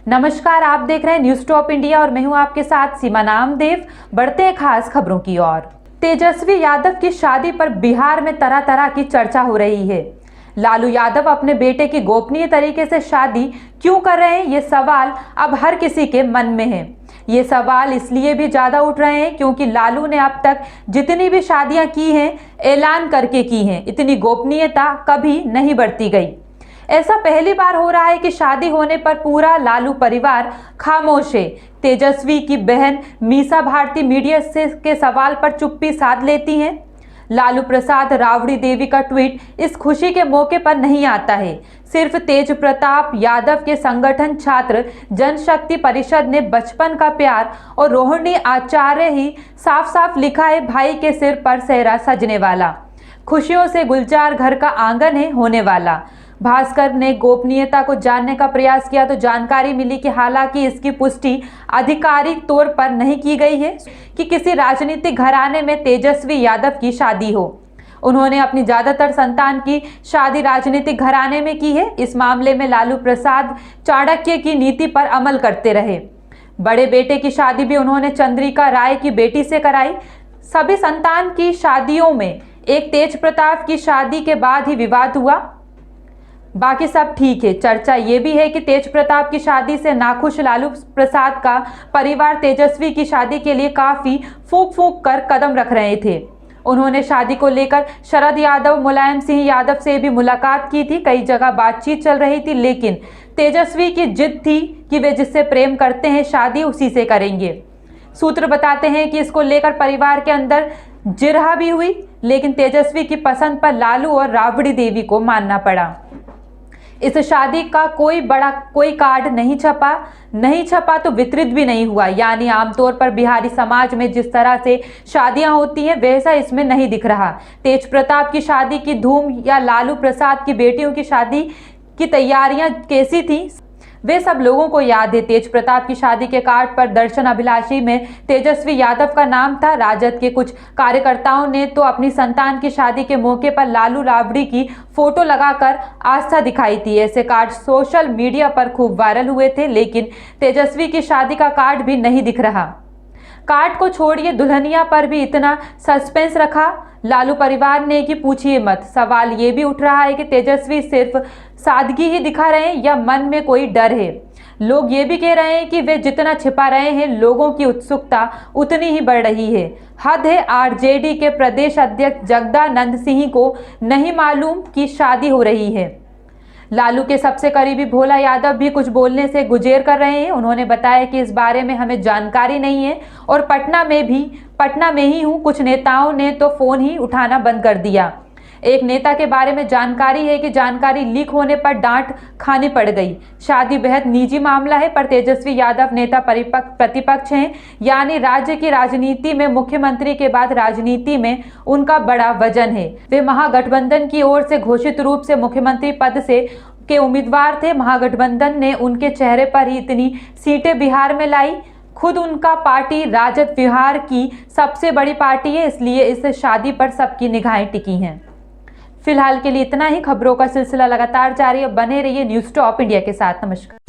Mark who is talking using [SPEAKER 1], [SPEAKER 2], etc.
[SPEAKER 1] नमस्कार, आप देख रहे हैं न्यूज टॉप इंडिया और मैं हूं आपके साथ सीमा नामदेव। बढ़ते हैं खास खबरों की ओर। तेजस्वी यादव की शादी पर बिहार में तरह तरह की चर्चा हो रही है। लालू यादव अपने बेटे की गोपनीय तरीके से शादी क्यों कर रहे हैं, ये सवाल अब हर किसी के मन में है। ये सवाल इसलिए भी ज्यादा उठ रहे हैं क्योंकि लालू ने अब तक जितनी भी शादियां की हैं, ऐलान करके की हैं। इतनी गोपनीयता कभी नहीं बरती गई। ऐसा पहली बार हो रहा है कि शादी होने पर पूरा लालू परिवार खामोश है। तेजस्वी की बहन मीसा भारती मीडिया से के सवाल पर चुप्पी साध लेती हैं। लालू प्रसाद राबड़ी देवी का ट्वीट इस खुशी के मौके पर नहीं आता है। सिर्फ तेज प्रताप यादव के संगठन छात्र जनशक्ति परिषद ने बचपन का प्यार और रोहिणी आचार्य ही साफ साफ लिखा है, भाई के सिर पर सेहरा सजने वाला, खुशियों से गुलजार घर का आंगन है होने वाला। भास्कर ने गोपनीयता को जानने का प्रयास किया तो जानकारी मिली कि हालांकि इसकी पुष्टि आधिकारिक तौर पर नहीं की गई है कि किसी राजनीतिक घराने में तेजस्वी यादव की शादी हो। उन्होंने अपनी ज्यादातर संतान की शादी राजनीतिक घराने में की है। इस मामले में लालू प्रसाद चाणक्य की नीति पर अमल करते रहे। बड़े बेटे की शादी भी उन्होंने चंद्रिका राय की बेटी से कराई। सभी संतान की शादियों में एक तेज प्रताप की शादी के बाद ही विवाद हुआ, बाकी सब ठीक है। चर्चा ये भी है कि तेज प्रताप की शादी से नाखुश लालू प्रसाद का परिवार तेजस्वी की शादी के लिए काफी फूंक फूंक कर कदम रख रहे थे। उन्होंने शादी को लेकर शरद यादव, मुलायम सिंह यादव से भी मुलाकात की थी। कई जगह बातचीत चल रही थी, लेकिन तेजस्वी की जिद थी कि वे जिससे प्रेम करते हैं शादी उसी से करेंगे। सूत्र बताते हैं कि इसको लेकर परिवार के अंदर जिरह भी हुई, लेकिन तेजस्वी की पसंद पर लालू और राबड़ी देवी को मानना पड़ा। इस शादी का कोई कार्ड नहीं छपा तो वितरित भी नहीं हुआ। यानी आमतौर पर बिहारी समाज में जिस तरह से शादियां होती हैं वैसा इसमें नहीं दिख रहा। तेज प्रताप की शादी की धूम या लालू प्रसाद की बेटियों की शादी की तैयारियां कैसी थी, वे सब लोगों को याद है। तेज प्रताप की शादी के कार्ड पर दर्शन अभिलाषी में तेजस्वी यादव का नाम था। राजद के कुछ कार्यकर्ताओं ने तो अपनी संतान की शादी के मौके पर लालू राबड़ी की फोटो लगाकर आस्था दिखाई थी। ऐसे कार्ड सोशल मीडिया पर खूब वायरल हुए थे, लेकिन तेजस्वी की शादी का कार्ड भी नहीं दिख रहा। कार्ड को छोड़िए, दुल्हनिया पर भी इतना सस्पेंस रखा लालू परिवार ने कि पूछिए मत। सवाल ये भी उठ रहा है कि तेजस्वी सिर्फ सादगी ही दिखा रहे हैं या मन में कोई डर है। लोग ये भी कह रहे हैं कि वे जितना छिपा रहे हैं, लोगों की उत्सुकता उतनी ही बढ़ रही है। हद है, आरजेडी के प्रदेश अध्यक्ष जगदानंद सिंह को नहीं मालूम कि शादी हो रही है। लालू के सबसे करीबी भोला यादव भी कुछ बोलने से गुजेर कर रहे हैं। उन्होंने बताया कि इस बारे में हमें जानकारी नहीं है और पटना में ही हूँ। कुछ नेताओं ने तो फोन ही उठाना बंद कर दिया। एक नेता के बारे में जानकारी है कि जानकारी लीक होने पर डांट खानी पड़ गई। शादी बेहद निजी मामला है, पर तेजस्वी यादव नेता प्रतिपक्ष हैं, यानी राज्य की राजनीति में मुख्यमंत्री के बाद राजनीति में उनका बड़ा वजन है। वे महागठबंधन की ओर से घोषित रूप से मुख्यमंत्री पद से के उम्मीदवार थे। महागठबंधन ने उनके चेहरे पर ही इतनी सीटें बिहार में लाई। खुद उनका पार्टी राजद बिहार की सबसे बड़ी पार्टी है, इसलिए इस शादी पर सबकी निगाहें टिकी हैं। फिलहाल के लिए इतना ही। खबरों का सिलसिला लगातार जारी है, बने रहिए न्यूज टॉप इंडिया के साथ। नमस्कार।